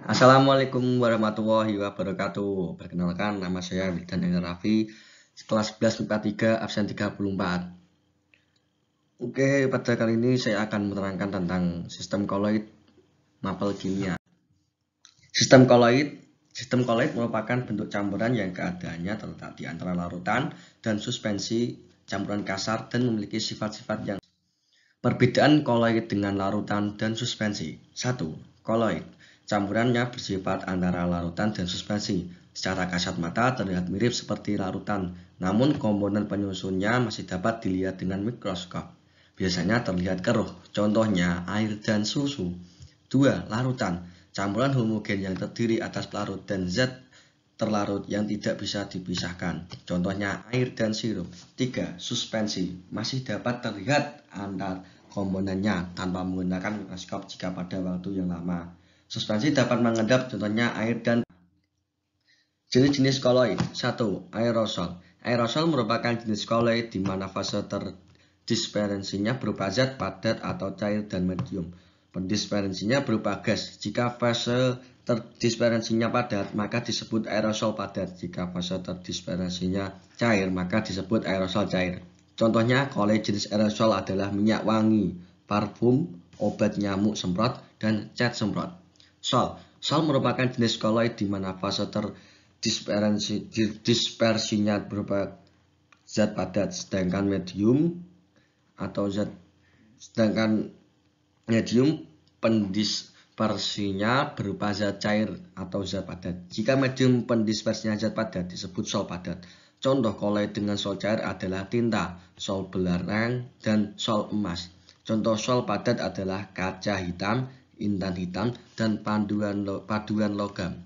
Assalamualaikum warahmatullahi wabarakatuh. Perkenalkan, nama saya Wildan Hendra Raffi, kelas 11 MIPA 3, absen 34. Oke, pada kali ini saya akan menerangkan tentang sistem koloid mapel kimia. Sistem koloid merupakan bentuk campuran yang keadaannya terletak di antara larutan dan suspensi campuran kasar dan memiliki sifat-sifat yang perbedaan koloid dengan larutan dan suspensi. 1. Koloid. Campurannya bersifat antara larutan dan suspensi. Secara kasat mata terlihat mirip seperti larutan, namun komponen penyusunnya masih dapat dilihat dengan mikroskop. Biasanya terlihat keruh, contohnya air dan susu. 2. Larutan. Campuran homogen yang terdiri atas larut dan zat terlarut yang tidak bisa dipisahkan. Contohnya air dan sirup. 3. Suspensi. Masih dapat terlihat antar komponennya tanpa menggunakan mikroskop jika pada waktu yang lama. Suspensi dapat mengendap, contohnya air dan jenis-jenis koloid. 1. Aerosol. Aerosol merupakan jenis koloid di mana fase terdispersinya berupa zat padat atau cair dan medium. Pendispersinya berupa gas. Jika fase terdispersinya padat, maka disebut aerosol padat. Jika fase terdispersinya cair, maka disebut aerosol cair. Contohnya koloid jenis aerosol adalah minyak wangi, parfum, obat nyamuk semprot, dan cat semprot. Sol merupakan jenis koloid di mana fase terdispersinya berupa zat padat, sedangkan medium pendispersinya berupa zat cair atau zat padat. Jika medium pendispersinya zat padat disebut sol padat. Contoh koloid dengan sol cair adalah tinta, sol belerang, dan sol emas. Contoh sol padat adalah kaca hitam, intan hitam, dan paduan logam.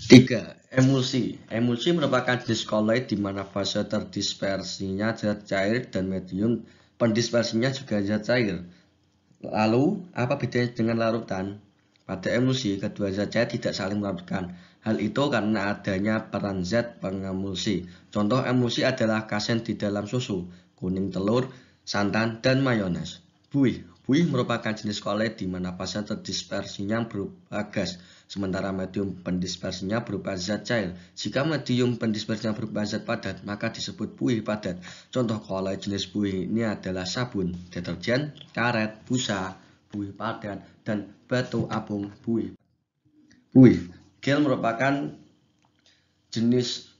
3. Emulsi. Emulsi merupakan jenis koloid di mana fase terdispersinya zat cair dan medium pendispersinya juga zat cair. Lalu, apa bedanya dengan larutan? Pada emulsi, kedua zat cair tidak saling melarutkan. Hal itu karena adanya peran zat pengemulsi. Contoh emulsi adalah kasein di dalam susu, kuning telur, santan, dan mayones. Buih. Buih merupakan jenis koloid di mana fase terdispersinya berupa gas, sementara medium pendispersinya berupa zat cair. Jika medium pendispersinya berupa zat padat, maka disebut buih padat. Contoh koloid jenis buih ini adalah sabun, deterjen, karet, busa, buih padat, dan batu apung buih. Gel merupakan jenis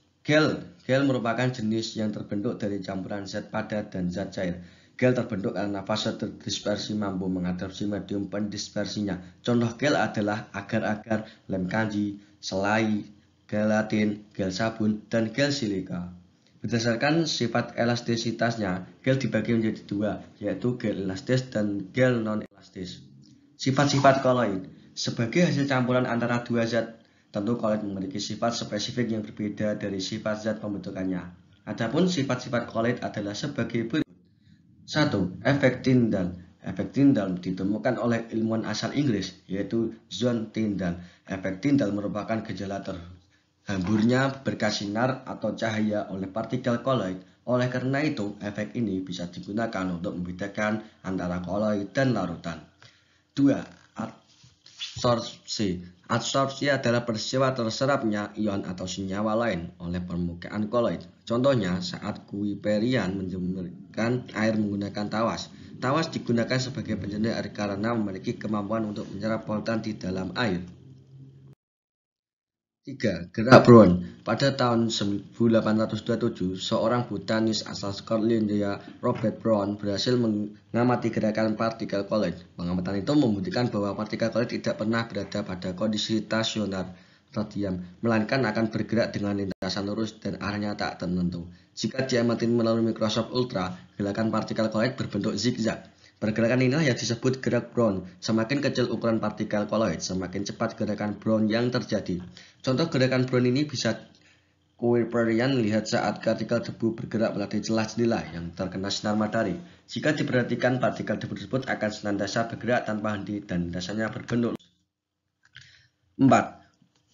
yang terbentuk dari campuran zat padat dan zat cair. Gel terbentuk karena fase terdispersi mampu mengadopsi medium pendispersinya. Contoh gel adalah agar-agar, lem kanji, selai, gelatin, gel sabun, dan gel silika. Berdasarkan sifat elastisitasnya, gel dibagi menjadi dua, yaitu gel elastis dan gel non-elastis. Sifat-sifat koloid. Sebagai hasil campuran antara dua zat, tentu koloid memiliki sifat spesifik yang berbeda dari sifat zat pembentukannya. Adapun sifat-sifat koloid adalah sebagai berikut. 1. Efek Tyndall. Efek Tyndall ditemukan oleh ilmuwan asal Inggris, yaitu John Tyndall. Efek Tyndall merupakan gejala terhamburnya berkas sinar atau cahaya oleh partikel koloid. Oleh karena itu, efek ini bisa digunakan untuk membedakan antara koloid dan larutan. 2. Adsorpsi. Adsorpsi adalah peristiwa terserapnya ion atau senyawa lain oleh permukaan koloid. Contohnya saat Kuiperian menjemurkan air menggunakan tawas. Tawas digunakan sebagai penjernih air karena memiliki kemampuan untuk menyerap polutan di dalam air. 3. Gerak Brown. Pada tahun 1827, seorang botanis asal Skotlandia, Robert Brown, berhasil mengamati gerakan partikel koloid. Pengamatan itu membuktikan bahwa partikel koloid tidak pernah berada pada kondisi stasioner atau diam, melainkan akan bergerak dengan lintasan lurus dan arahnya tak tertentu. Jika diamati melalui mikroskop ultra, gerakan partikel koloid berbentuk zigzag. Pergerakan inilah yang disebut gerak Brown. Semakin kecil ukuran partikel koloid, semakin cepat gerakan Brown yang terjadi. Contoh gerakan Brown ini bisa Kuiperian lihat saat partikel debu bergerak melalui celah jendela yang terkena sinar matahari. Jika diperhatikan, partikel debu tersebut akan senantiasa bergerak tanpa henti dan dasarnya berbentuk. 4.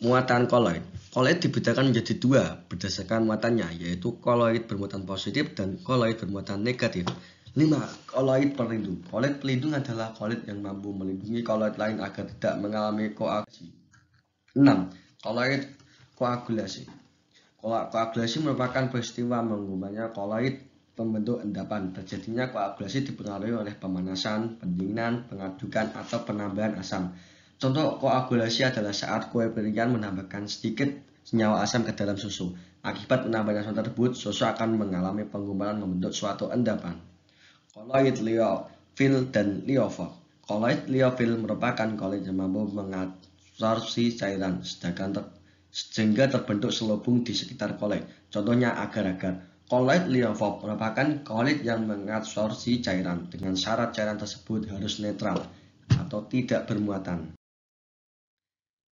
Muatan koloid. Koloid dibedakan menjadi dua berdasarkan muatannya, yaitu koloid bermuatan positif dan koloid bermuatan negatif. 5. Koloid pelindung. Koloid pelindung adalah koloid yang mampu melindungi koloid lain agar tidak mengalami koagulasi. 6. Koloid koagulasi. Koagulasi merupakan peristiwa menggumpalnya koloid pembentuk endapan. Terjadinya koagulasi dipengaruhi oleh pemanasan, pendinginan, pengadukan, atau penambahan asam. Contoh koagulasi adalah saat kue piringan menambahkan sedikit senyawa asam ke dalam susu. Akibat penambahan asam tersebut, susu akan mengalami penggumpalan membentuk suatu endapan. Koloid liofil dan liofil. Koloid liofil merupakan koloid yang mampu mengabsorpsi cairan, sehingga terbentuk selubung di sekitar koloid. Contohnya agar-agar. Koloid liofil merupakan koloid yang mengabsorpsi cairan dengan syarat cairan tersebut harus netral atau tidak bermuatan.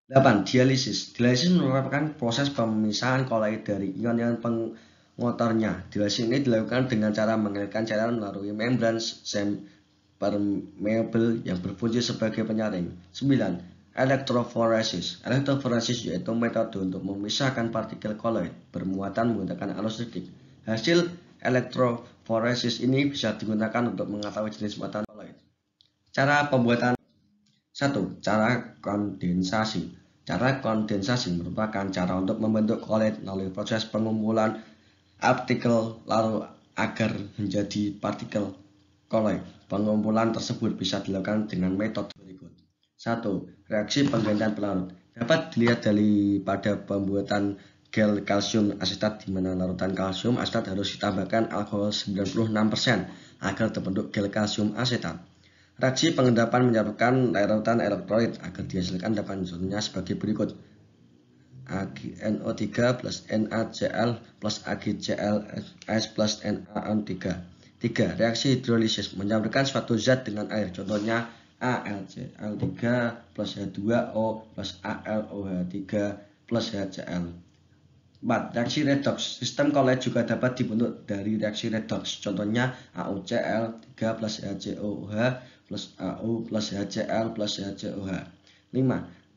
8. Dialisis. Dialisis merupakan proses pemisahan koloid dari ion-ion pengotornya. Dialisis ini dilakukan dengan cara mengalirkan cairan melalui membran semi-permeable yang berfungsi sebagai penyaring. 9. Elektroforesis. Elektroforesis yaitu metode untuk memisahkan partikel koloid bermuatan menggunakan arus listrik. Hasil elektroforesis ini bisa digunakan untuk mengetahui jenis muatan koloid. Cara pembuatan. 1. Cara kondensasi. Cara kondensasi merupakan cara untuk membentuk koloid melalui proses pengumpulan partikel larut agar menjadi partikel koloid. Pengumpulan tersebut bisa dilakukan dengan metode berikut. 1. Reaksi penggantian pelarut. Dapat dilihat pada pembuatan gel kalsium asetat di mana larutan kalsium asetat harus ditambahkan alkohol 96% agar terbentuk gel kalsium asetat. Reaksi pengendapan menyebabkan larutan elektrolit agar dihasilkan endapan contohnya sebagai berikut. AgNO3 plus NaCl plus AgClS plus NaON3. 3. Reaksi hidrolisis menyambungkan suatu zat dengan air, contohnya AlCl3 plus H2O plus AlOH3 plus HCl. 4. Reaksi redoks. Sistem koloid juga dapat dibentuk dari reaksi redoks, contohnya AuCl3 plus HCOH plus AU plus HCl plus HCOH. 5.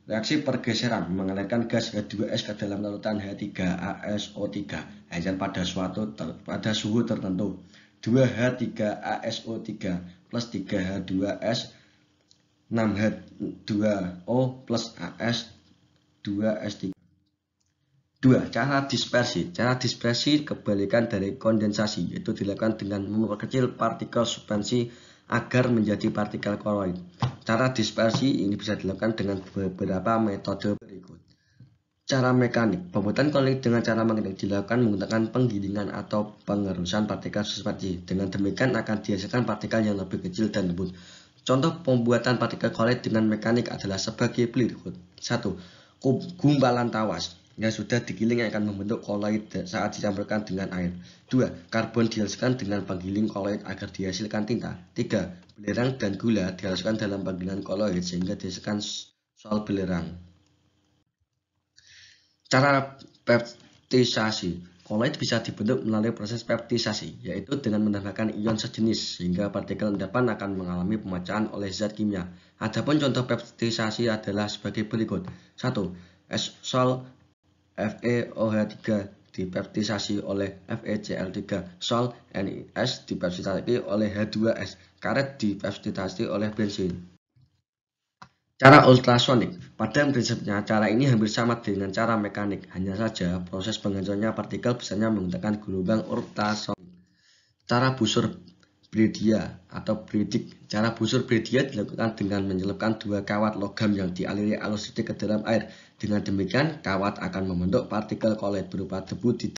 Reaksi pergeseran mengalirkan gas H2S ke dalam larutan H3ASO3 hasil pada suhu tertentu. 2H3ASO3 plus 3H2S 6H2O plus AS2S3. 2. Cara dispersi. Cara dispersi kebalikan dari kondensasi, yaitu dilakukan dengan memperkecil partikel suspensi agar menjadi partikel koloid. Cara dispersi ini bisa dilakukan dengan beberapa metode berikut. Cara mekanik. Pembuatan koloid dengan cara mekanik dilakukan menggunakan penggilingan atau pengerusan partikel suspensi. Dengan demikian akan dihasilkan partikel yang lebih kecil dan lembut. Contoh pembuatan partikel koloid dengan mekanik adalah sebagai berikut. 1. Gumpalan tawas yang sudah digiling yang akan membentuk koloid saat dicampurkan dengan air. 2. Karbon dihasilkan dengan penggiling koloid agar dihasilkan tinta. 3. Belerang dan gula dihasilkan dalam penggilingan koloid sehingga dihasilkan sol belerang. Cara peptisasi. Koloid bisa dibentuk melalui proses peptisasi, yaitu dengan menambahkan ion sejenis sehingga partikel endapan akan mengalami pemecahan oleh zat kimia. Adapun contoh peptisasi adalah sebagai berikut. 1. Sol FeOH3 dipeptisasi oleh FeCl3, sol NiS dipeptisasi oleh H2S, karet dipeptisasi oleh bensin. Cara ultrasonik. Pada prinsipnya cara ini hampir sama dengan cara mekanik, hanya saja proses penghancurannya partikel biasanya menggunakan gelombang ultrasonik. Cara busur Breydia atau Breydig. Cara busur Breydia dilakukan dengan menyelipkan 2 kawat logam yang dialiri arus listrik ke dalam air. Dengan demikian, kawat akan membentuk partikel koloid berupa debu di